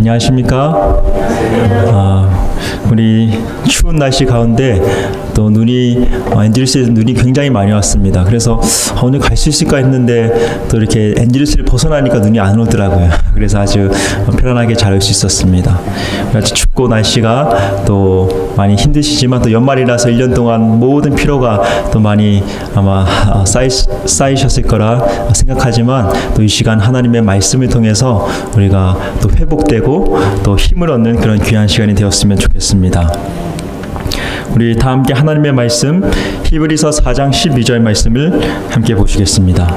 안녕하십니까? 우리 추운 날씨 가운데 또 눈이 엔젤스에서 눈이 굉장히 많이 왔습니다. 그래서 오늘 갈 수 있을까 했는데 또 이렇게 엔젤스를 벗어나니까 눈이 안 오더라고요. 그래서 아주 편안하게 잘 올 수 있었습니다. 아주 춥고 날씨가 또 많이 힘드시지만 또 연말이라서 1년 동안 모든 피로가 또 많이 아마 쌓이셨을 거라 생각하지만 또 이 시간 하나님의 말씀을 통해서 우리가 또 회복되고 또 힘을 얻는 그런 귀한 시간이 되었으면 좋겠습니다. 우리 다 함께 하나님의 말씀 히브리서 4장 12절 말씀을 함께 보시겠습니다.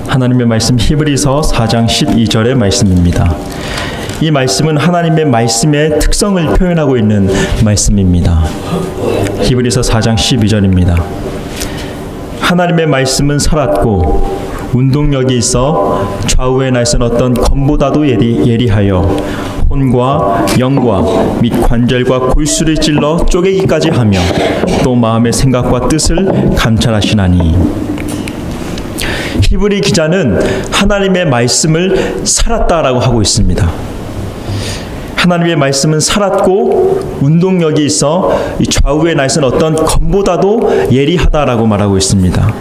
하나님의 말씀 히브리서 4장 12절의 말씀입니다. 이 말씀은 하나님의 말씀의 특성을 표현하고 있는 말씀입니다. 히브리서 4장 12절입니다. 하나님의 말씀은 살았고 운동력이 있어 좌우에 날선 어떤 검보다도 예리하여 혼과 영과 및 관절과 골수를 찔러 쪼개기까지 하며 또 마음의 생각과 뜻을 감찰하시나니. 히브리 기자는 하나님의 말씀을 살았다라고 하고 있습니다. 하나님의 말씀은 살았고 운동력이 있어 좌우에 날선 어떤 검보다도 예리하다라고 말하고 있습니다.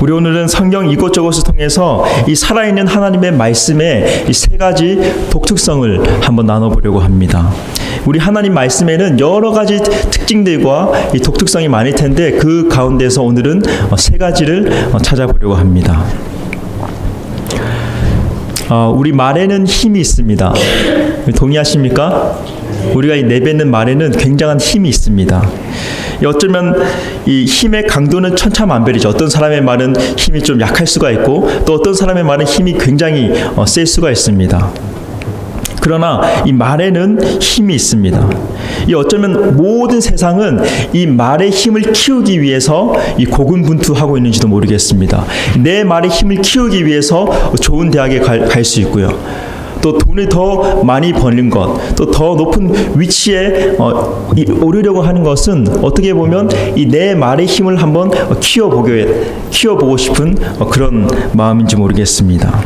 우리 오늘은 성경 이곳저곳을 통해서 이 살아있는 하나님의 말씀의 이 세 가지 독특성을 한번 나눠보려고 합니다. 우리 하나님 말씀에는 여러 가지 특징들과 이 독특성이 많을 텐데 그 가운데서 오늘은 세 가지를 찾아보려고 합니다. 우리 말에는 힘이 있습니다. 동의하십니까? 우리가 내뱉는 말에는 굉장한 힘이 있습니다. 어쩌면 이 힘의 강도는 천차만별이죠. 어떤 사람의 말은 힘이 좀 약할 수가 있고 또 어떤 사람의 말은 힘이 굉장히 셀 수가 있습니다. 그러나 이 말에는 힘이 있습니다. 이 어쩌면 모든 세상은 이 말의 힘을 키우기 위해서 이 고군분투하고 있는지도 모르겠습니다. 내 말의 힘을 키우기 위해서 좋은 대학에 갈 수 있고요. 또 돈을 더 많이 버는 것, 또 더 높은 위치에 오르려고 하는 것은 어떻게 보면 이 내 말의 힘을 한번 키워보고 싶은 그런 마음인지 모르겠습니다.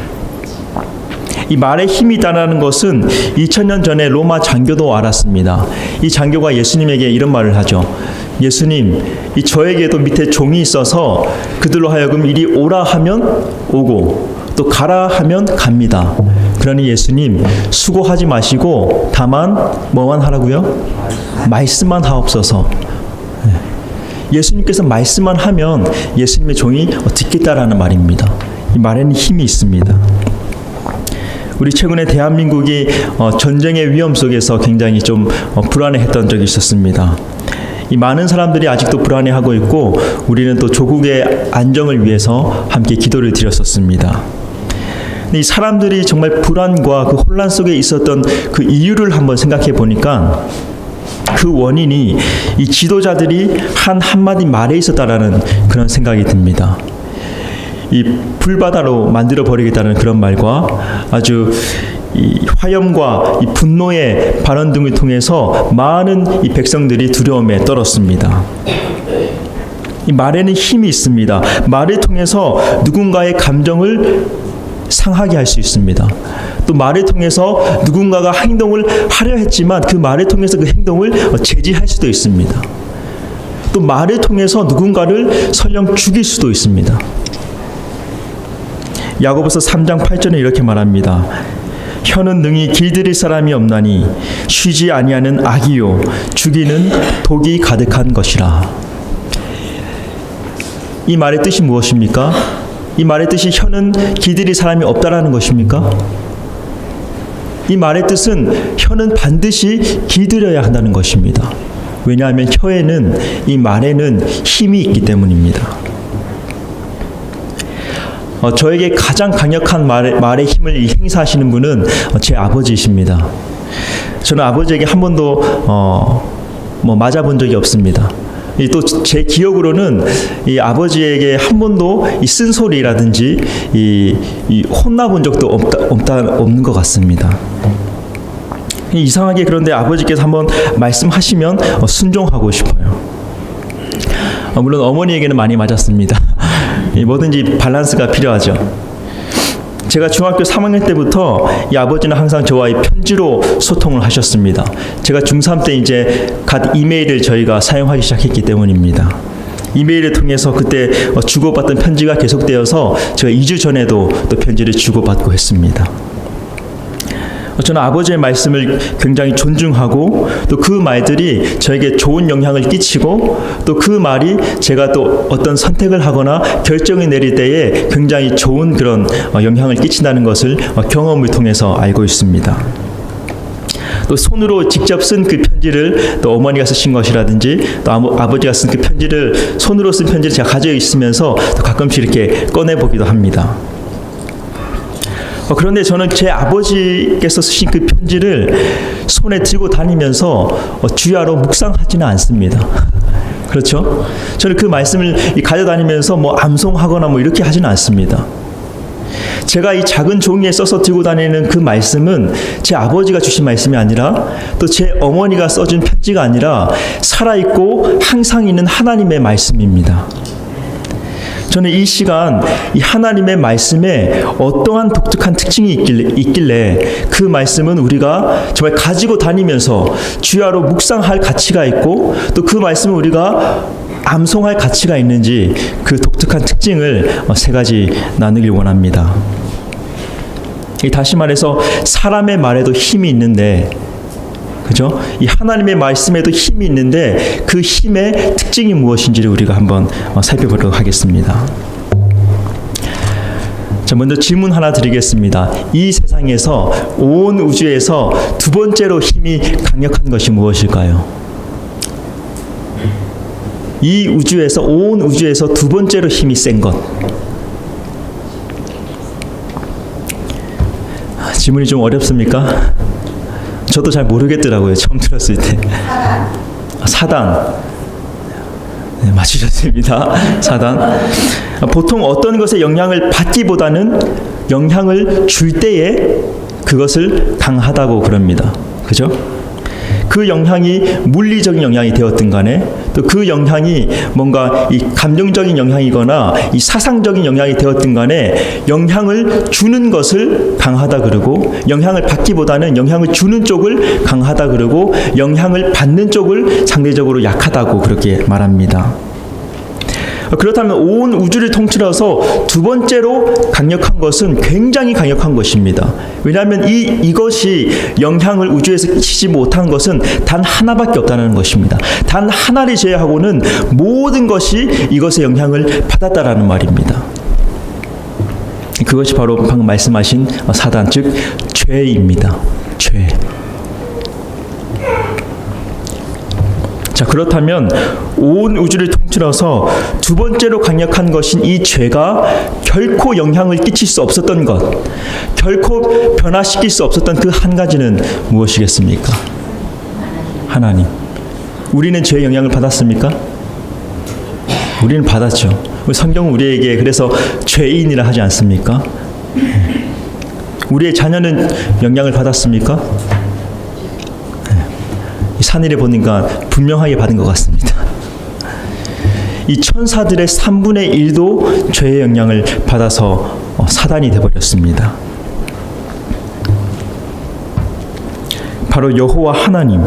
이 말에 힘이 있다는 것은 2000년 전에 로마 장교도 알았습니다. 이 장교가 예수님에게 이런 말을 하죠. 예수님, 이 저에게도 밑에 종이 있어서 그들로 하여금 이리 오라 하면 오고 또 가라 하면 갑니다. 그러니 예수님, 수고하지 마시고 다만 뭐만 하라고요? 말씀만 하옵소서. 예수님께서 말씀만 하면 예수님의 종이 듣겠다라는 말입니다. 이 말에는 힘이 있습니다. 우리 최근에 대한민국이 전쟁의 위험 속에서 굉장히 좀 불안해했던 적이 있었습니다. 이 많은 사람들이 아직도 불안해하고 있고 우리는 또 조국의 안정을 위해서 함께 기도를 드렸었습니다. 이 사람들이 정말 불안과 그 혼란 속에 있었던 그 이유를 한번 생각해 보니까 그 원인이 이 지도자들이 한 한마디 말에 있었다라는 그런 생각이 듭니다. 이 불바다로 만들어 버리겠다는 그런 말과 아주 이 화염과 이 분노의 발언 등을 통해서 많은 이 백성들이 두려움에 떨었습니다. 이 말에는 힘이 있습니다. 말을 통해서 누군가의 감정을 상하게 할 수 있습니다. 또 말을 통해서 누군가가 행동을 하려 했지만 그 말을 통해서 그 행동을 제지할 수도 있습니다. 또 말을 통해서 누군가를 설령 죽일 수도 있습니다. 야고보서 3장 8절에 이렇게 말합니다. 혀는 능히 길들일 사람이 없나니 쉬지 아니하는 악이요 죽이는 독이 가득한 것이라. 이 말의 뜻이 무엇입니까? 이 말의 뜻이 혀는 길들일 사람이 없다라는 것입니까? 이 말의 뜻은 혀는 반드시 길들여야 한다는 것입니다. 왜냐하면 혀에는 이 말에는 힘이 있기 때문입니다. 저에게 가장 강력한 말의 힘을 행사하시는 분은 제 아버지이십니다. 저는 아버지에게 한 번도 맞아본 적이 없습니다. 또 제 기억으로는 이 아버지에게 한 번도 이 쓴소리라든지 이 혼나본 적도 없는 것 같습니다. 이상하게 그런데 아버지께서 한번 말씀하시면 순종하고 싶어요. 물론 어머니에게는 많이 맞았습니다. 뭐든지 밸런스가 필요하죠. 제가 중학교 3학년 때부터 이 아버지는 항상 저와 이 편지로 소통을 하셨습니다. 제가 중3 때 이제 갓 이메일을 저희가 사용하기 시작했기 때문입니다. 이메일을 통해서 그때 주고받던 편지가 계속되어서 제가 2주 전에도 또 편지를 주고받고 했습니다. 저는 아버지의 말씀을 굉장히 존중하고 또 그 말들이 저에게 좋은 영향을 끼치고 또 그 말이 제가 또 어떤 선택을 하거나 결정을 내릴 때에 굉장히 좋은 그런 영향을 끼친다는 것을 경험을 통해서 알고 있습니다. 또 손으로 직접 쓴 그 편지를 또 어머니가 쓰신 것이라든지 또 아버지가 쓴 그 편지를 손으로 쓴 편지를 제가 가지고 있으면서 또 가끔씩 이렇게 꺼내보기도 합니다. 그런데 저는 제 아버지께서 쓰신 그 편지를 손에 들고 다니면서 주야로 묵상하지는 않습니다. 그렇죠? 저는 그 말씀을 가져다니면서 뭐 암송하거나 뭐 이렇게 하지는 않습니다. 제가 이 작은 종이에 써서 들고 다니는 그 말씀은 제 아버지가 주신 말씀이 아니라 또 제 어머니가 써준 편지가 아니라 살아있고 항상 있는 하나님의 말씀입니다. 저는 이 시간 이 하나님의 말씀에 어떠한 독특한 특징이 있길래 그 말씀은 우리가 정말 가지고 다니면서 주야로 묵상할 가치가 있고 또 그 말씀은 우리가 암송할 가치가 있는지 그 독특한 특징을 3가지 나누길 원합니다. 다시 말해서 사람의 말에도 힘이 있는데 그죠? 이 하나님의 말씀에도 힘이 있는데 그 힘의 특징이 무엇인지를 우리가 한번 살펴보도록 하겠습니다. 자, 먼저 질문 하나 드리겠습니다. 이 세상에서 온 우주에서 두 번째로 힘이 강력한 것이 무엇일까요? 이 우주에서 온 우주에서 두 번째로 힘이 센 것. 질문이 좀 어렵습니까? 저도 잘 모르겠더라고요. 처음 들었을 때. 사단. 네, 맞추셨습니다. 사단. 보통 어떤 것에 영향을 받기보다는 영향을 줄 때에 그것을 강하다고 그럽니다. 그죠? 그 영향이 물리적인 영향이 되었든 간에 또 그 영향이 뭔가 이 감정적인 영향이거나 이 사상적인 영향이 되었든 간에 영향을 주는 것을 강하다 그러고 영향을 받기보다는 영향을 주는 쪽을 강하다 그러고 영향을 받는 쪽을 상대적으로 약하다고 그렇게 말합니다. 그렇다면 온 우주를 통틀어서 두 번째로 강력한 것은 굉장히 강력한 것입니다. 왜냐하면 이것이 영향을 우주에서 끼치지 못한 것은 단 하나밖에 없다는 것입니다. 단 하나를 제외하고는 모든 것이 이것의 영향을 받았다라는 말입니다. 그것이 바로 방금 말씀하신 사단, 즉 죄입니다. 죄. 자, 그렇다면 온 우주를 통틀어서 두 번째로 강력한 것인 이 죄가 결코 영향을 끼칠 수 없었던 것, 결코 변화시킬 수 없었던 그 한 가지는 무엇이겠습니까? 하나님. 우리는 죄의 영향을 받았습니까? 우리는 받았죠. 성경은 우리에게 그래서 죄인이라 하지 않습니까? 우리의 자녀는 영향을 받았습니까? 산일에 보니까 분명하게 받은 것 같습니다. 이 천사들의 3분의 1도 죄의 영향을 받아서 사단이 되어버렸습니다. 바로 여호와 하나님,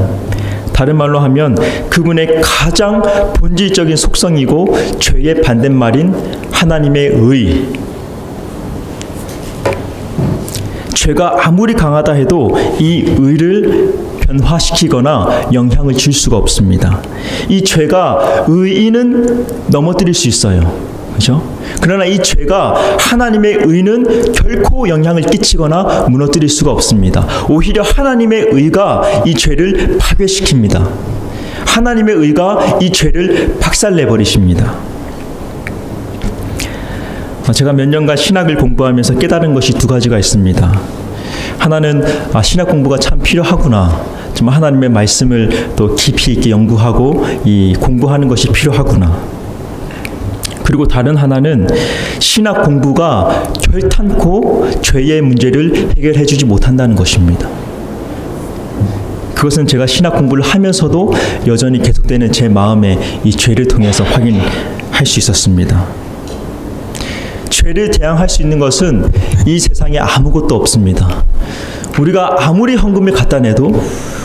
다른 말로 하면 그분의 가장 본질적인 속성이고 죄의 반대말인 하나님의 의. 죄가 아무리 강하다 해도 이 의를 변화시키거나 영향을 줄 수가 없습니다. 이 죄가 의인은 넘어뜨릴 수 있어요. 그렇죠? 그러나 이 죄가 하나님의 의는 결코 영향을 끼치거나 무너뜨릴 수가 없습니다. 오히려 하나님의 의가 이 죄를 파괴시킵니다. 하나님의 의가 이 죄를 박살내버리십니다. 제가 몇 년간 신학을 공부하면서 깨달은 것이 2가지가 있습니다. 하나는 신학 공부가 참 필요하구나. 정말 하나님의 말씀을 또 깊이 있게 연구하고 공부하는 것이 필요하구나. 그리고 다른 하나는 신학 공부가 결탄코 죄의 문제를 해결해 주지 못한다는 것입니다. 그것은 제가 신학 공부를 하면서도 여전히 계속되는 제 마음의 이 죄를 통해서 확인할 수 있었습니다. 죄를 대항할 수 있는 것은 이 세상에 아무것도 없습니다. 우리가 아무리 헌금을 갖다 내도,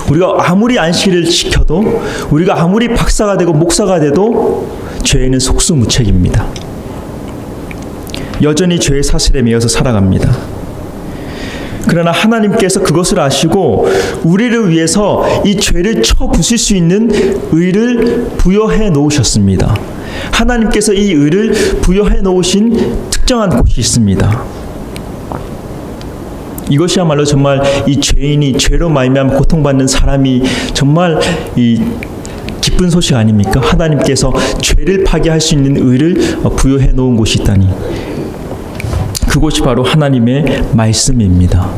우리가 아무리 안식일을 지켜도, 우리가 아무리 박사가 되고 목사가 돼도 죄에는 속수무책입니다. 여전히 죄의 사슬에 매여서 살아갑니다. 그러나 하나님께서 그것을 아시고 우리를 위해서 이 죄를 쳐부술 수 있는 의를 부여해 놓으셨습니다. 하나님께서 이 의를 부여해 놓으신 특정한 곳이 있습니다. 이것이야말로 정말 이 죄인이 죄로 말미암아 고통받는 사람이 정말 이 기쁜 소식 아닙니까? 하나님께서 죄를 파괴할 수 있는 의를 부여해 놓은 곳이 있다니. 그곳이 바로 하나님의 말씀입니다.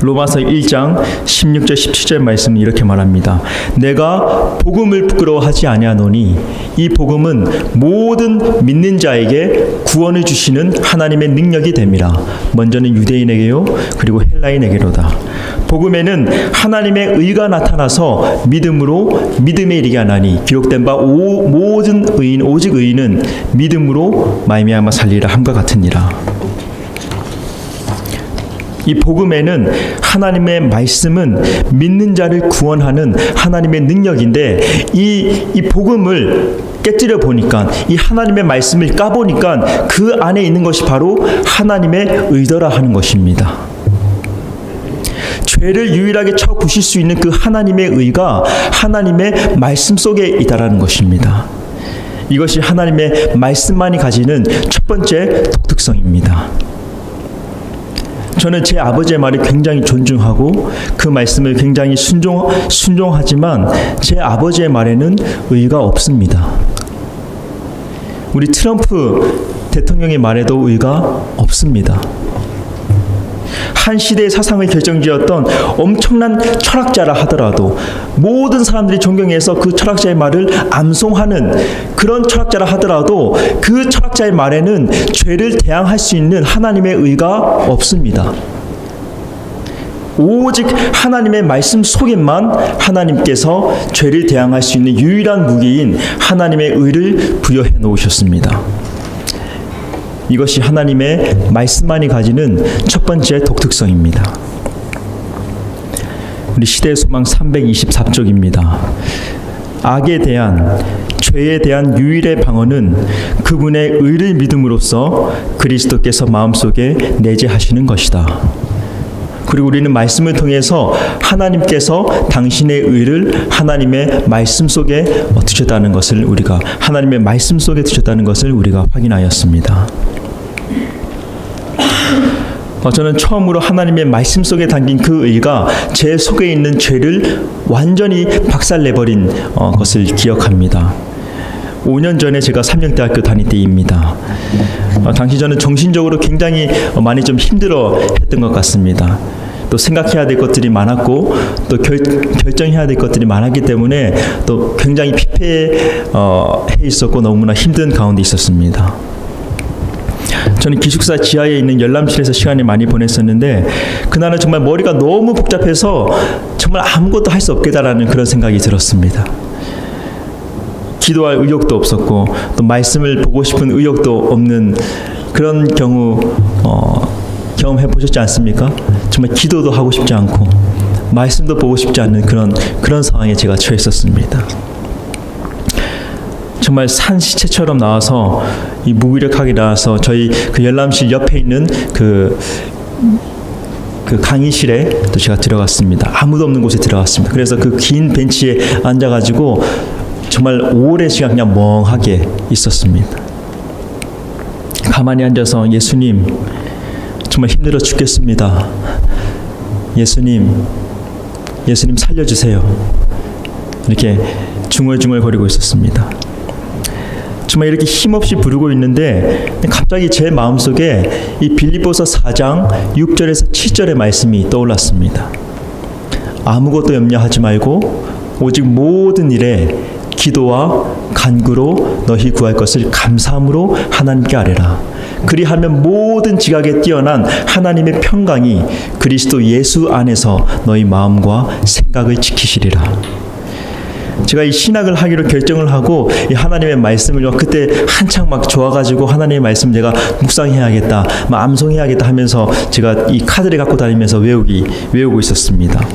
로마서 1장 16절 17절 말씀은 이렇게 말합니다. 내가 복음을 부끄러워하지 아니하노니 이 복음은 모든 믿는 자에게 구원을 주시는 하나님의 능력이 됨이라. 먼저는 유대인에게요 그리고 헬라인에게로다. 복음에는 하나님의 의가 나타나서 믿음으로 믿음에 이르게 하나니 기록된 바 모든 의인 오직 의인은 믿음으로 말미암아 살리라 함과 같으니라. 이 복음에는 하나님의 말씀은 믿는 자를 구원하는 하나님의 능력인데 이 복음을 깨뜨려 보니까, 이 하나님의 말씀을 까보니까 그 안에 있는 것이 바로 하나님의 의더라 하는 것입니다. 죄를 유일하게 쳐 부실 수 있는 그 하나님의 의가 하나님의 말씀 속에 있다라는 것입니다. 이것이 하나님의 말씀만이 가지는 첫 번째 독특성입니다. 저는 제 아버지의 말을 굉장히 존중하고 그 말씀을 굉장히 순종하지만 제 아버지의 말에는 의가 없습니다. 우리 트럼프 대통령의 말에도 의가 없습니다. 한 시대의 사상을 결정지었던 엄청난 철학자라 하더라도, 모든 사람들이 존경해서 그 철학자의 말을 암송하는 그런 철학자라 하더라도 그 철학자의 말에는 죄를 대항할 수 있는 하나님의 의가 없습니다. 오직 하나님의 말씀 속에만 하나님께서 죄를 대항할 수 있는 유일한 무기인 하나님의 의를 부여해 놓으셨습니다. 이것이 하나님의 말씀만이 가지는 첫 번째 독특성입니다. 우리 시대의 소망 324쪽입니다. 악에 대한, 죄에 대한 유일의 방어는 그분의 의를 믿음으로써 그리스도께서 마음속에 내재하시는 것이다. 그리고 우리는 말씀을 통해서 하나님께서 당신의 의를 하나님의 말씀 속에 두셨다는 것을 하나님의 말씀 속에 두셨다는 것을 우리가 확인하였습니다. 저는 처음으로 하나님의 말씀 속에 담긴 그 의가 제 속에 있는 죄를 완전히 박살내버린 것을 기억합니다. 5년 전에 제가 삼령대학교 다닐 때입니다. 당시 저는 정신적으로 굉장히 많이 좀 힘들어 했던 것 같습니다. 또 생각해야 될 것들이 많았고 또 결정해야 될 것들이 많았기 때문에 또 굉장히 피폐해 있었고 너무나 힘든 가운데 있었습니다. 저는 기숙사 지하에 있는 열람실에서 시간을 많이 보냈었는데 그날은 정말 머리가 너무 복잡해서 정말 아무것도 할 수 없겠다라는 그런 생각이 들었습니다. 기도할 의욕도 없었고 또 말씀을 보고 싶은 의욕도 없는 그런 경우 경험해 보셨지 않습니까? 정말 기도도 하고 싶지 않고 말씀도 보고 싶지 않는 그런 상황에 제가 처했었습니다. 정말 산 시체처럼 나와서 이 무기력하게 나와서 저희 그 열람실 옆에 있는 그 강의실에 또 제가 들어갔습니다. 아무도 없는 곳에 들어갔습니다. 그래서 그 긴 벤치에 앉아가지고 정말 오랜 시간 그냥 멍하게 있었습니다. 가만히 앉아서 예수님 정말 힘들어 죽겠습니다. 예수님 살려주세요. 이렇게 중얼중얼거리고 있었습니다. 정말 이렇게 힘없이 부르고 있는데 갑자기 제 마음속에 이 빌립보서 4장 6절에서 7절의 말씀이 떠올랐습니다. 아무것도 염려하지 말고 오직 모든 일에 기도와 간구로 너희 구할 것을 감사함으로 하나님께 아뢰라. 그리하면 모든 지각에 뛰어난 하나님의 평강이 그리스도 예수 안에서 너희 마음과 생각을 지키시리라. 제가 이 신학을 하기로 결정을 하고 이 하나님의 말씀을 그때 한창 막 좋아가지고 하나님의 말씀 내가 묵상해야겠다, 막 암송해야겠다 하면서 제가 이 카드를 갖고 다니면서 외우고 있었습니다.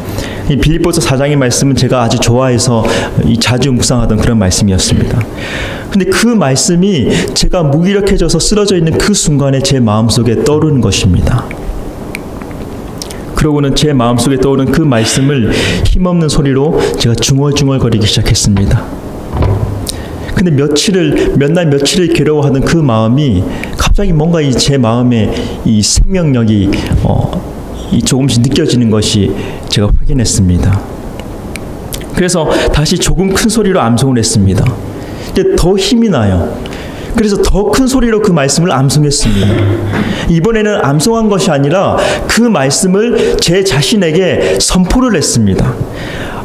이 빌립보서 4장의 말씀은 제가 아주 좋아해서 자주 묵상하던 그런 말씀이었습니다. 근데 그 말씀이 제가 무기력해져서 쓰러져 있는 그 순간에 제 마음속에 떠오르는 것입니다. 그러고는 제 마음속에 떠오른 그 말씀을 힘없는 소리로 제가 중얼중얼거리기 시작했습니다. 근데 몇 날 며칠을 괴로워하던 그 마음이 갑자기 뭔가 제 마음에 이 생명력이 조금씩 느껴지는 것이 제가 확인했습니다. 그래서 다시 조금 큰 소리로 암송을 했습니다. 근데 더 힘이 나요. 그래서 더 큰 소리로 그 말씀을 암송했습니다. 이번에는 암송한 것이 아니라 그 말씀을 제 자신에게 선포를 했습니다.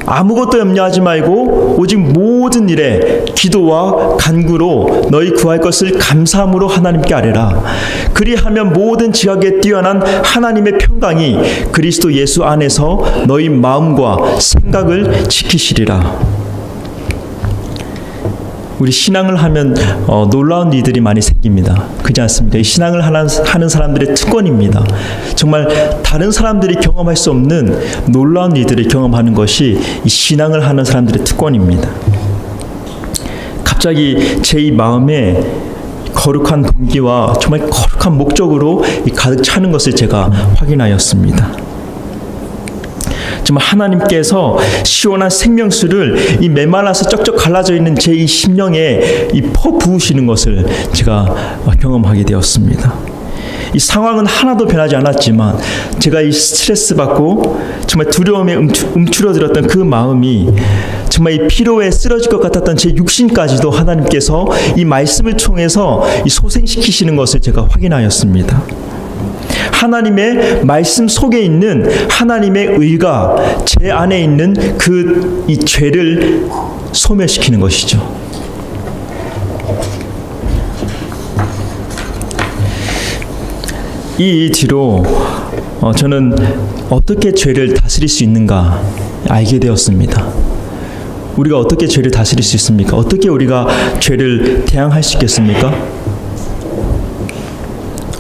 아무것도 염려하지 말고 오직 모든 일에 기도와 간구로 너희 구할 것을 감사함으로 하나님께 아뢰라. 그리하면 모든 지각에 뛰어난 하나님의 평강이 그리스도 예수 안에서 너희 마음과 생각을 지키시리라. 우리 신앙을 하면 놀라운 일들이 많이 생깁니다. 그렇지 않습니까? 이 신앙을 하는 사람들의 특권입니다. 정말 다른 사람들이 경험할 수 없는 놀라운 일들을 경험하는 것이 이 신앙을 하는 사람들의 특권입니다. 갑자기 제 이 마음에 거룩한 동기와 정말 거룩한 목적으로 가득 차는 것을 제가 확인하였습니다. 정말 하나님께서 시원한 생명수를 이 메말라서 쩍쩍 갈라져 있는 제 이 심령에 퍼 부으시는 것을 제가 경험하게 되었습니다. 이 상황은 하나도 변하지 않았지만 제가 이 스트레스 받고 정말 두려움에 움츠러들었던 그 마음이 정말 이 피로에 쓰러질 것 같았던 제 육신까지도 하나님께서 이 말씀을 통해서 이 소생시키시는 것을 제가 확인하였습니다. 하나님의 말씀 속에 있는 하나님의 의가 제 안에 있는 이 죄를 소멸시키는 것이죠. 이 뒤로 저는 어떻게 죄를 다스릴 수 있는가 알게 되었습니다. 우리가 어떻게 죄를 다스릴 수 있습니까? 어떻게 우리가 죄를 대항할 수 있겠습니까?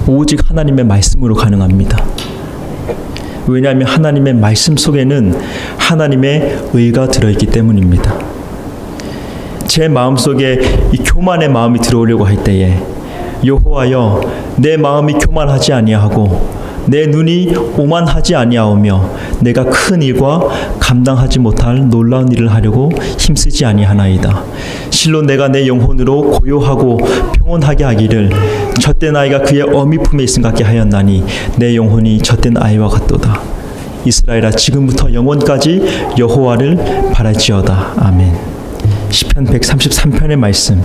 오직 하나님의 말씀으로 가능합니다. 왜냐하면 하나님의 말씀 속에는 하나님의 의가 들어있기 때문입니다. 제 마음속에 이 교만의 마음이 들어오려고 할 때에 여호와여 내 마음이 교만하지 아니하고 내 눈이 오만하지 아니하오며 내가 큰 일과 감당하지 못할 놀라운 일을 하려고 힘쓰지 아니하나이다. 실로 내가 내 영혼으로 고요하고 평온하게 하기를 젖된 아이가 그의 어미 품에 있음 같게 하였나니 내 영혼이 젖된 아이와 같도다. 이스라엘아 지금부터 영원까지 여호와를 바랄지어다. 아멘. 시편 133편의 말씀.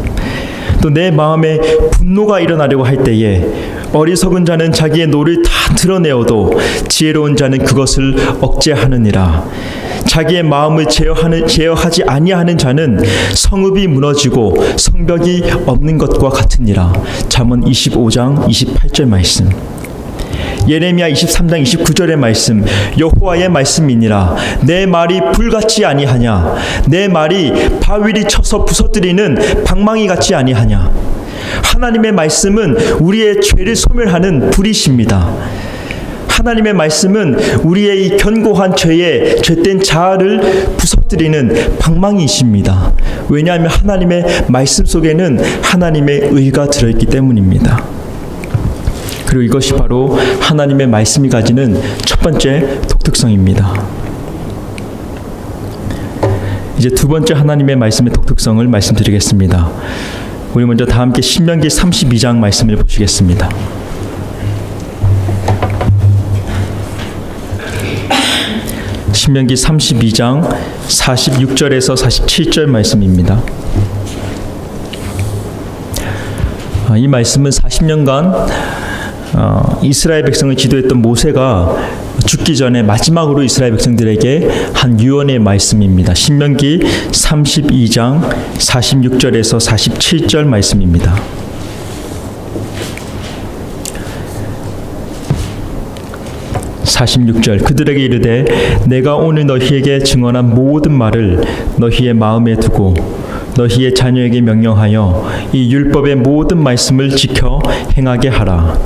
또 내 마음에 분노가 일어나려고 할 때에 어리석은 자는 자기의 노를 다 드러내어도 지혜로운 자는 그것을 억제하느니라. 자기의 마음을 제어하지 아니하는 자는 성읍이 무너지고 성벽이 없는 것과 같으니라. 잠언 25장 28절 말씀. 예레미야 23장 29절의 말씀. 여호와의 말씀이니라. 내 말이 불같이 아니하냐. 내 말이 바위리 쳐서 부서뜨리는 방망이 같지 아니하냐. 하나님의 말씀은 우리의 죄를 소멸하는 불이십니다. 하나님의 말씀은 우리의 이 견고한 죄의 죄된 자아를 부서뜨리는 방망이이십니다. 왜냐하면 하나님의 말씀 속에는 하나님의 의가 들어있기 때문입니다. 그리고 이것이 바로 하나님의 말씀이 가지는 첫 번째 독특성입니다. 이제 두 번째 하나님의 말씀의 독특성을 말씀드리겠습니다. 우리 먼저 다 함께 신명기 32장 말씀을 보시겠습니다. 신명기 32장 46절에서 47절 말씀입니다. 이 말씀은 40년간 이스라엘 백성을 지도했던 모세가 죽기 전에 마지막으로 이스라엘 백성들에게 한 유언의 말씀입니다. 신명기 32장 46절에서 47절 말씀입니다. 46절 그들에게 이르되 내가 오늘 너희에게 증언한 모든 말을 너희의 마음에 두고 너희의 자녀에게 명령하여 이 율법의 모든 말씀을 지켜 행하게 하라.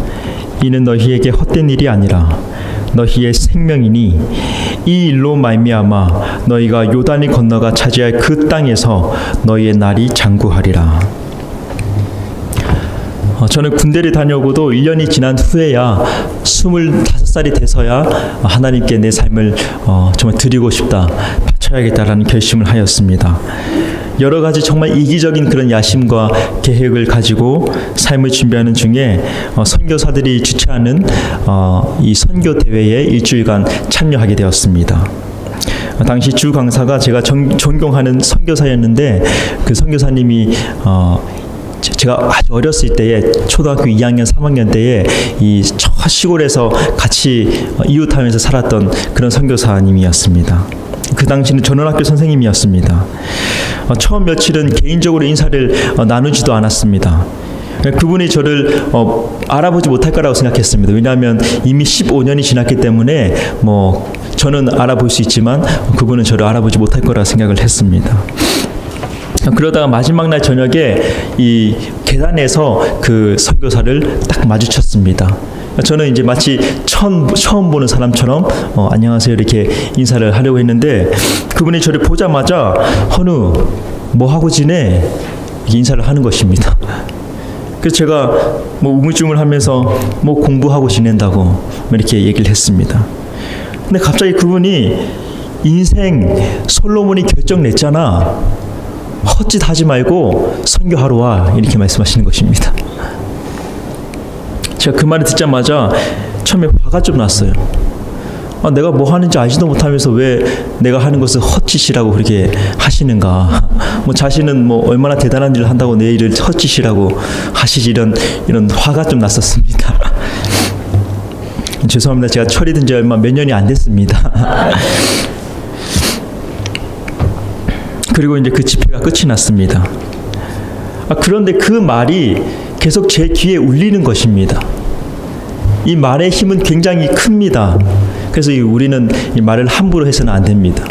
이는 너희에게 헛된 일이 아니라 너희의 생명이니 이 일로 말미암아 너희가 요단이 건너가 차지할 그 땅에서 너희의 날이 장구하리라. 저는 군대를 다녀오고도 1년이 지난 후에야 25살이 돼서야 하나님께 내 삶을 정말 드리고 싶다, 바쳐야겠다라는 결심을 하였습니다. 여러 가지 정말 이기적인 그런 야심과 계획을 가지고 삶을 준비하는 중에 선교사들이 주최하는 이 선교 대회에 일주일간 참여하게 되었습니다. 당시 주 강사가 제가 존경하는 선교사였는데 그 선교사님이 제가 아주 어렸을 때에 초등학교 2학년, 3학년 때에 이 시골에서 같이 이웃하면서 살았던 그런 선교사님이었습니다. 그 당시는 전원학교 선생님이었습니다. 처음 며칠은 개인적으로 인사를 나누지도 않았습니다. 그분이 저를 알아보지 못할 거라고 생각했습니다. 왜냐하면 이미 15년이 지났기 때문에 저는 알아볼 수 있지만 그분은 저를 알아보지 못할 거라 생각을 했습니다. 그러다가 마지막 날 저녁에 이 계단에서 그 선교사를 딱 마주쳤습니다. 저는 이제 마치 처음 보는 사람처럼 안녕하세요 이렇게 인사를 하려고 했는데 그분이 저를 보자마자 헌우 뭐 하고 지내? 이렇게 인사를 하는 것입니다. 그래서 제가 우물쭈물하면서 공부하고 지낸다고 이렇게 얘기를 했습니다. 근데 갑자기 그분이 인생 솔로몬이 결정 냈잖아. 헛짓 하지 말고 선교하러 와 이렇게 말씀하시는 것입니다. 제가 그 말을 듣자마자 처음에 화가 좀 났어요. 내가 뭐 하는지 알지도 못하면서 왜 내가 하는 것을 헛짓이라고 그렇게 하시는가. 자신은 얼마나 대단한 일을 한다고 내 일을 헛짓이라고 하시지 이런 화가 좀 났었습니다. 죄송합니다. 제가 철이 지 얼마 몇 년이 안 됐습니다. 그리고 이제 그 집회가 끝이 났습니다. 그런데 그 말이 계속 제 귀에 울리는 것입니다. 이 말의 힘은 굉장히 큽니다. 그래서 우리는 이 말을 함부로 해서는 안 됩니다.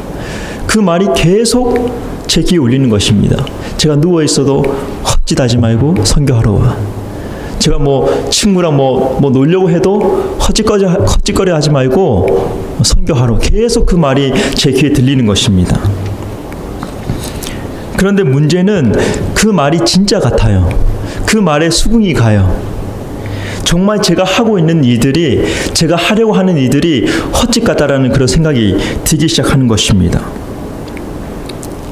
그 말이 계속 제 귀에 울리는 것입니다. 제가 누워 있어도 헛짓하지 말고 선교하러 와. 제가 친구랑 놀려고 해도 헛짓거리 하지 말고 선교하러. 계속 그 말이 제 귀에 들리는 것입니다. 그런데 문제는 그 말이 진짜 같아요. 그 말에 수긍이 가요. 정말 제가 하고 있는 일들이, 제가 하려고 하는 일들이 헛짓 같다라는 그런 생각이 들기 시작하는 것입니다.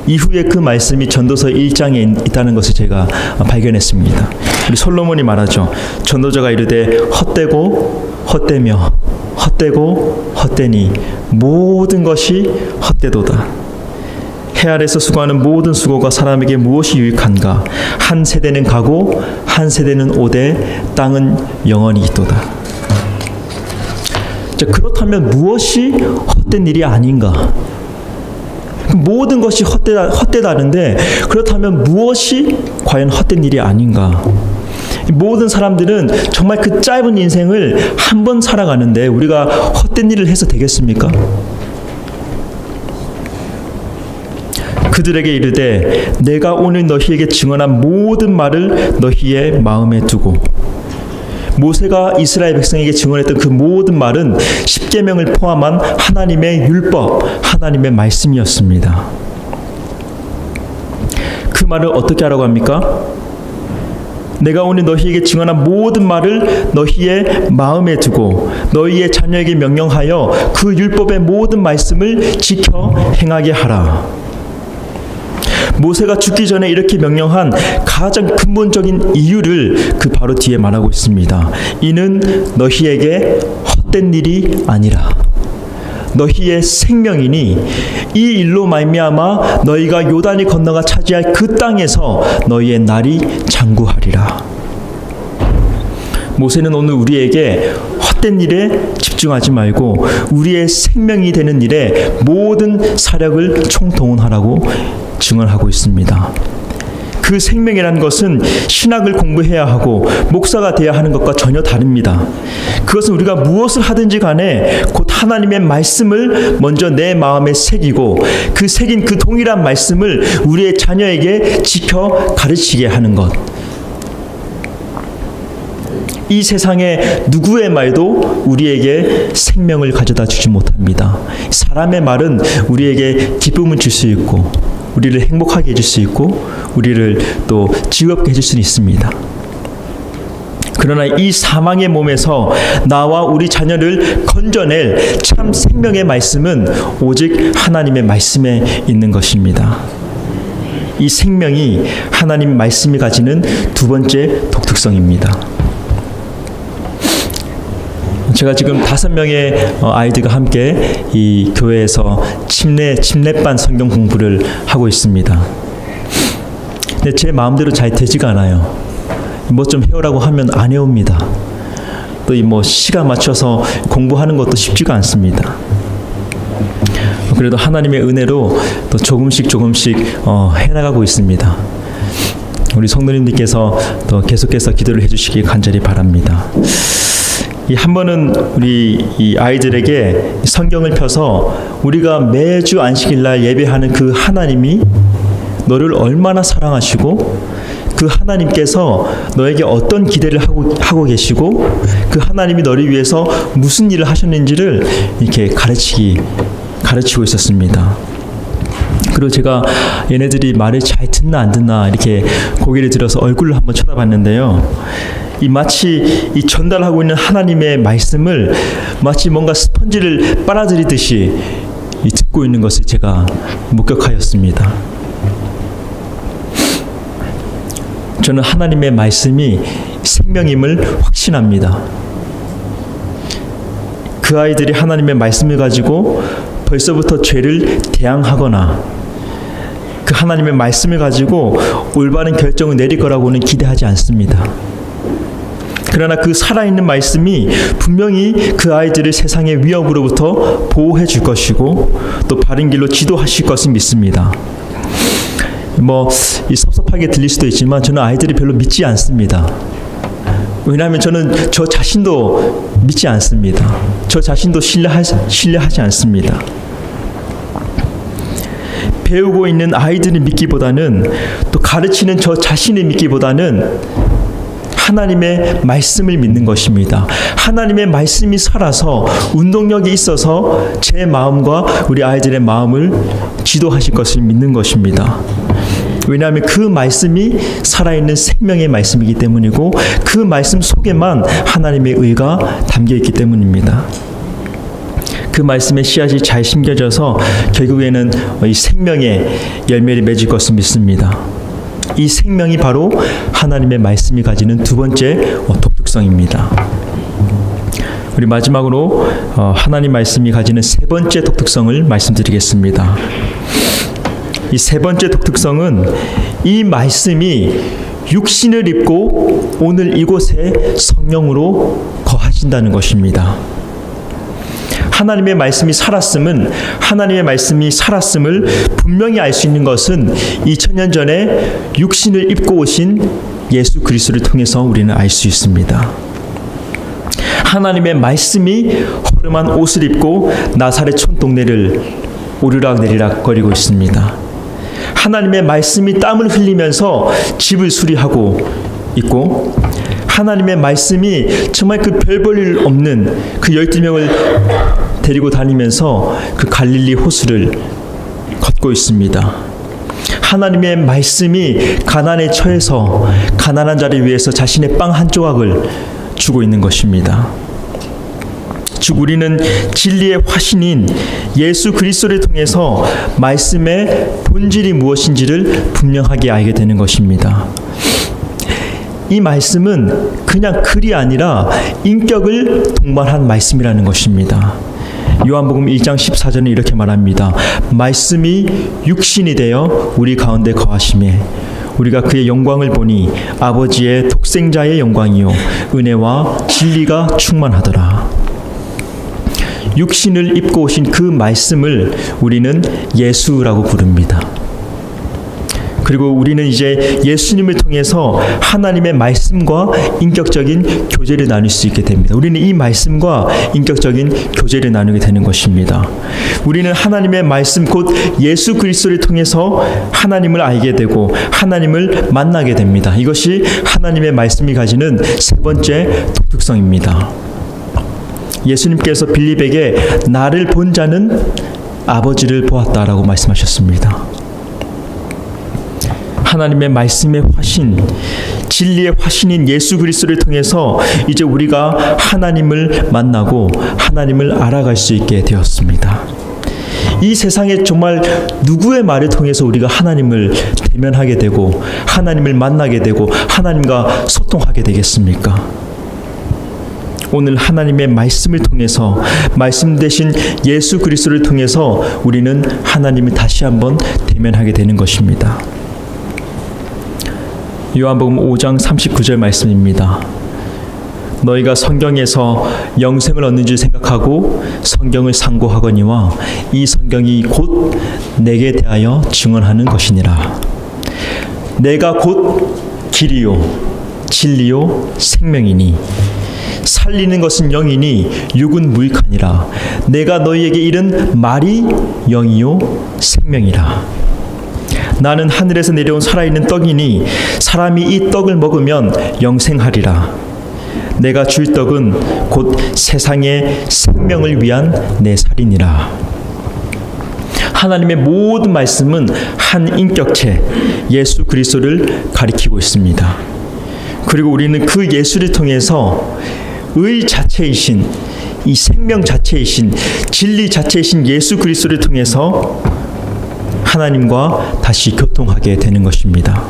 이후에 그 말씀이 전도서 1장에 있다는 것을 제가 발견했습니다. 우리 솔로몬이 말하죠. 전도자가 이르되 헛되고 헛되며 헛되고 헛되니 모든 것이 헛되도다. 해 아래서 수고하는 모든 수고가 사람에게 무엇이 유익한가? 한 세대는 가고 한 세대는 오되 땅은 영원히 있도다. 자, 그렇다면 무엇이 헛된 일이 아닌가? 모든 것이 헛되다는데 그렇다면 무엇이 과연 헛된 일이 아닌가? 모든 사람들은 정말 그 짧은 인생을 한 번 살아가는데 우리가 헛된 일을 해서 되겠습니까? 그들에게 이르되 내가 오늘 너희에게 증언한 모든 말을 너희의 마음에 두고. 모세가 이스라엘 백성에게 증언했던 그 모든 말은 십계명을 포함한 하나님의 율법, 하나님의 말씀이었습니다. 그 말을 어떻게 하라고 합니까? 내가 오늘 너희에게 증언한 모든 말을 너희의 마음에 두고 너희의 자녀에게 명령하여 그 율법의 모든 말씀을 지켜 행하게 하라. 모세가 죽기 전에 이렇게 명령한 가장 근본적인 이유를 그 바로 뒤에 말하고 있습니다. 이는 너희에게 헛된 일이 아니라 너희의 생명이니 이 일로 말미암아 너희가 요단이 건너가 차지할 그 땅에서 너희의 날이 장구하리라. 모세는 오늘 우리에게 헛된 일에 집중하지 말고 우리의 생명이 되는 일에 모든 사력을 총동원하라고 증언하고 있습니다. 그 생명이라는 것은 신학을 공부해야 하고 목사가 되어야 하는 것과 전혀 다릅니다. 그것은 우리가 무엇을 하든지 간에 곧 하나님의 말씀을 먼저 내 마음에 새기고 그 새긴 그 동일한 말씀을 우리의 자녀에게 지켜 가르치게 하는 것. 이 세상의 누구의 말도 우리에게 생명을 가져다 주지 못합니다. 사람의 말은 우리에게 기쁨을 줄 수 있고 우리를 행복하게 해줄 수 있고 우리를 또 즐겁게 해줄 수 있습니다. 그러나 이 사망의 몸에서 나와 우리 자녀를 건져낼 참 생명의 말씀은 오직 하나님의 말씀에 있는 것입니다. 이 생명이 하나님 말씀이 가지는 두 번째 독특성입니다. 제가 지금 5명의 아이들과 함께 이 교회에서 침례반 성경 공부를 하고 있습니다. 근데 제 마음대로 잘 되지가 않아요. 뭐 좀 해오라고 하면 안 해옵니다. 또 이 뭐 시간 맞춰서 공부하는 것도 쉽지가 않습니다. 그래도 하나님의 은혜로 또 조금씩 해나가고 있습니다. 우리 성도님들께서 또 계속해서 기도를 해주시기 간절히 바랍니다. 한 번은 우리 이 아이들에게 성경을 펴서 우리가 매주 안식일날 예배하는 그 하나님이 너를 얼마나 사랑하시고 그 하나님께서 너에게 어떤 기대를 하고 계시고 그 하나님이 너를 위해서 무슨 일을 하셨는지를 이렇게 가르치고 있었습니다. 그리고 제가 얘네들이 말을 잘 듣나 안 듣나 이렇게 고개를 들어서 얼굴을 한번 쳐다봤는데요. 마치 이 전달하고 있는 하나님의 말씀을 마치 뭔가 스펀지를 빨아들이듯이 듣고 있는 것을 제가 목격하였습니다. 저는 하나님의 말씀이 생명임을 확신합니다. 그 아이들이 하나님의 말씀을 가지고 벌써부터 죄를 대항하거나 그 하나님의 말씀을 가지고 올바른 결정을 내릴 거라고는 기대하지 않습니다. 그러나 그 살아있는 말씀이 분명히 그 아이들을 세상의 위협으로부터 보호해 줄 것이고 또 바른 길로 지도하실 것을 믿습니다. 이 섭섭하게 들릴 수도 있지만 저는 아이들이 별로 믿지 않습니다. 왜냐하면 저는 저 자신도 믿지 않습니다. 저 자신도 신뢰하지 않습니다. 배우고 있는 아이들을 믿기보다는 또 가르치는 저 자신을 믿기보다는 하나님의 말씀을 믿는 것입니다. 하나님의 말씀이 살아서 운동력이 있어서 제 마음과 우리 아이들의 마음을 지도하실 것을 믿는 것입니다. 왜냐하면 그 말씀이 살아있는 생명의 말씀이기 때문이고 그 말씀 속에만 하나님의 의가 담겨있기 때문입니다. 그 말씀의 씨앗이 잘 심겨져서 결국에는 이 생명의 열매를 맺을 것을 믿습니다. 이 생명이 바로 하나님의 말씀이 가지는 두 번째 독특성입니다. 우리 마지막으로 하나님 말씀이 가지는 세 번째 독특성을 말씀드리겠습니다. 이 세 번째 독특성은 이 말씀이 육신을 입고 오늘 이곳에 성령으로 거하신다는 것입니다. 하나님의 말씀이 살았음은 하나님의 말씀이 살았음을 분명히 알 수 있는 것은 2000년 전에 육신을 입고 오신 예수 그리스도를 통해서 우리는 알 수 있습니다. 하나님의 말씀이 허름한 옷을 입고 나사렛 촌동네를 오르락내리락 거리고 있습니다. 하나님의 말씀이 땀을 흘리면서 집을 수리하고 있고 하나님의 말씀이 정말 그 별 볼 일 없는 그 12명을 데리고 다니면서 그 갈릴리 호수를 걷고 있습니다. 하나님의 말씀이 가난에 처해서 가난한 자를 위해서 자신의 빵 한 조각을 주고 있는 것입니다. 즉 우리는 진리의 화신인 예수 그리스도를 통해서 말씀의 본질이 무엇인지를 분명하게 알게 되는 것입니다. 이 말씀은 그냥 글이 아니라 인격을 동반한 말씀이라는 것입니다. 요한복음 1장 14절은 이렇게 말합니다. 말씀이 육신이 되어 우리 가운데 거하시매 우리가 그의 영광을 보니 아버지의 독생자의 영광이요 은혜와 진리가 충만하더라. 육신을 입고 오신 그 말씀을 우리는 예수라고 부릅니다. 그리고 우리는 이제 예수님을 통해서 하나님의 말씀과 인격적인 교제를 나눌 수 있게 됩니다. 우리는 이 말씀과 인격적인 교제를 나누게 되는 것입니다. 우리는 하나님의 말씀 곧 예수 그리스도를 통해서 하나님을 알게 되고 하나님을 만나게 됩니다. 이것이 하나님의 말씀이 가지는 세 번째 독특성입니다. 예수님께서 빌립에게 나를 본 자는 아버지를 보았다라고 말씀하셨습니다. 하나님의 말씀의 화신, 진리의 화신인 예수 그리스도를 통해서 이제 우리가 하나님을 만나고 하나님을 알아갈 수 있게 되었습니다. 이 세상에 정말 누구의 말을 통해서 우리가 하나님을 대면하게 되고 하나님을 만나게 되고 하나님과 소통하게 되겠습니까? 오늘 하나님의 말씀을 통해서 말씀 되신 예수 그리스도를 통해서 우리는 하나님을 다시 한번 대면하게 되는 것입니다. 요한복음 5장 39절 말씀입니다. 너희가 성경에서 영생을 얻는 줄 생각하고 성경을 상고하거니와 이 성경이 곧 내게 대하여 증언하는 것이니라. 내가 곧 길이요 진리요 생명이니 살리는 것은 영이니 육은 무익하니라. 내가 너희에게 이른 말이 영이요 생명이라. 나는 하늘에서 내려온 살아있는 떡이니 사람이 이 떡을 먹으면 영생하리라. 내가 줄 떡은 곧 세상의 생명을 위한 내 살이니라. 하나님의 모든 말씀은 한 인격체 예수 그리스도를 가리키고 있습니다. 그리고 우리는 그 예수를 통해서 의 자체이신 이 생명 자체이신 진리 자체이신 예수 그리스도를 통해서 하나님과 다시 교통하게 되는 것입니다.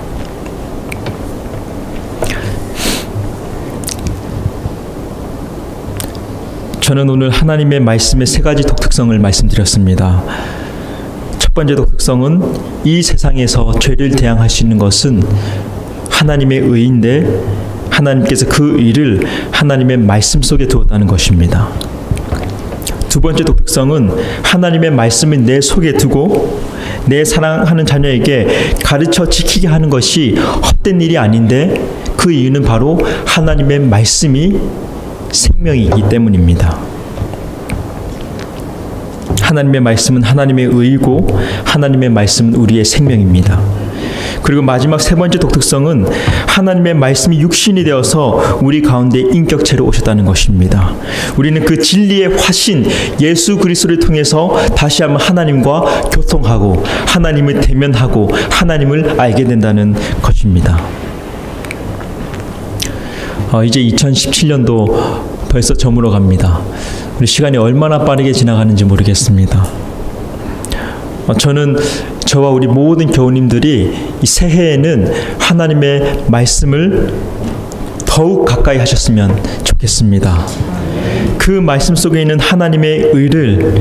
저는 오늘 하나님의 말씀의 세 가지 독특성을 말씀드렸습니다. 첫 번째 독특성은 이 세상에서 죄를 대항할 수 있는 것은 하나님의 의인데 하나님께서 그 의를 하나님의 말씀 속에 두었다는 것입니다. 두 번째 독특성은 하나님의 말씀을 내 속에 두고 내 사랑하는 자녀에게 가르쳐 지키게 하는 것이 헛된 일이 아닌데 그 이유는 바로 하나님의 말씀이 생명이기 때문입니다. 하나님의 말씀은 하나님의 의이고 하나님의 말씀은 우리의 생명입니다. 그리고 마지막 세 번째 독특성은 하나님의 말씀이 육신이 되어서 우리 가운데 인격체로 오셨다는 것입니다. 우리는 그 진리의 화신 예수 그리스도를 통해서 다시 한번 하나님과 교통하고 하나님을 대면하고 하나님을 알게 된다는 것입니다. 이제 2017년도 벌써 저물어 갑니다. 우리 시간이 얼마나 빠르게 지나가는지 모르겠습니다. 저는 저와 우리 모든 교우님들이 이 새해에는 하나님의 말씀을 더욱 가까이 하셨으면 좋겠습니다. 그 말씀 속에 있는 하나님의 의를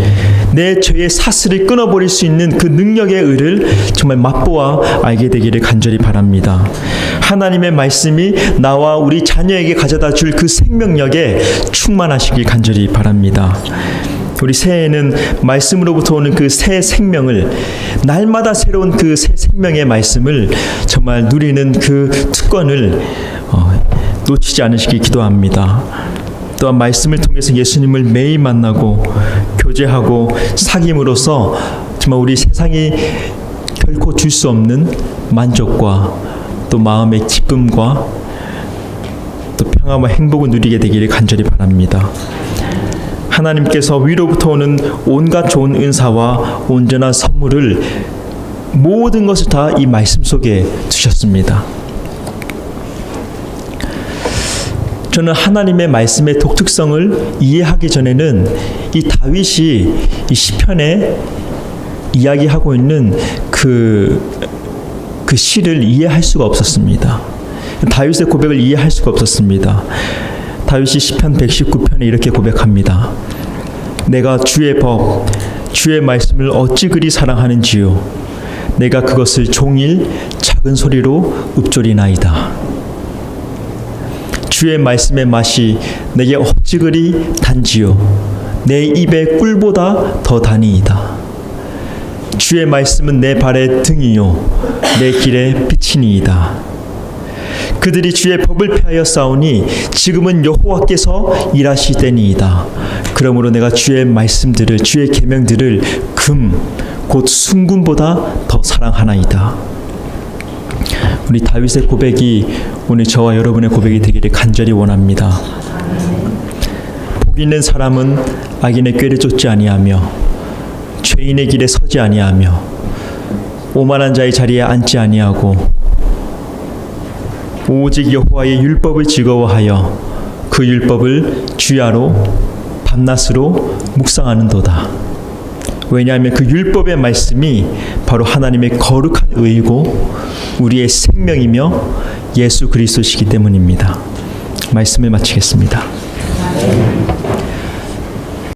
내 죄의 사슬을 끊어버릴 수 있는 그 능력의 의를 정말 맛보아 알게 되기를 간절히 바랍니다. 하나님의 말씀이 나와 우리 자녀에게 가져다 줄 그 생명력에 충만하시길 간절히 바랍니다. 우리 새해에는 말씀으로부터 오는 그 새 생명을 날마다 새로운 그 새 생명의 말씀을 정말 누리는 그 특권을 놓치지 않으시길 기도합니다. 또한 말씀을 통해서 예수님을 매일 만나고 교제하고 사귐으로써 정말 우리 세상이 결코 줄 수 없는 만족과 또 마음의 기쁨과 또 평화와 행복을 누리게 되기를 간절히 바랍니다. 하나님께서 위로부터 오는 온갖 좋은 은사와 온전한 선물을 모든 것을 다 이 말씀 속에 두셨습니다. 저는 하나님의 말씀의 독특성을 이해하기 전에는 이 다윗이 이 시편에 이야기하고 있는 그 시를 이해할 수가 없었습니다. 다윗의 고백을 이해할 수가 없었습니다. 다윗이 시편 119편에 이렇게 고백합니다. 내가 주의 법, 주의 말씀을 어찌 그리 사랑하는지요. 내가 그것을 종일 작은 소리로 읊조리나이다. 주의 말씀의 맛이 내게 어찌 그리 단지요. 내 입의 꿀보다 더 다니이다. 주의 말씀은 내 발의 등이요 내 길의 빛이니이다. 그들이 주의 법을 폐하여 싸우니 지금은 여호와께서 일하시되니이다. 그러므로 내가 주의 말씀들을, 주의 계명들을 금 곧 순금보다 더 사랑하나이다. 우리 다윗의 고백이 오늘 저와 여러분의 고백이 되기를 간절히 원합니다. 복 있는 사람은 악인의 꾀를 쫓지 아니하며 죄인의 길에 서지 아니하며 오만한 자의 자리에 앉지 아니하고 오직 여호와의 율법을 즐거워하여 그 율법을 주야로 밤낮으로 묵상하는도다. 왜냐하면 그 율법의 말씀이 바로 하나님의 거룩한 의이고 우리의 생명이며 예수 그리스도시기 때문입니다. 말씀을 마치겠습니다.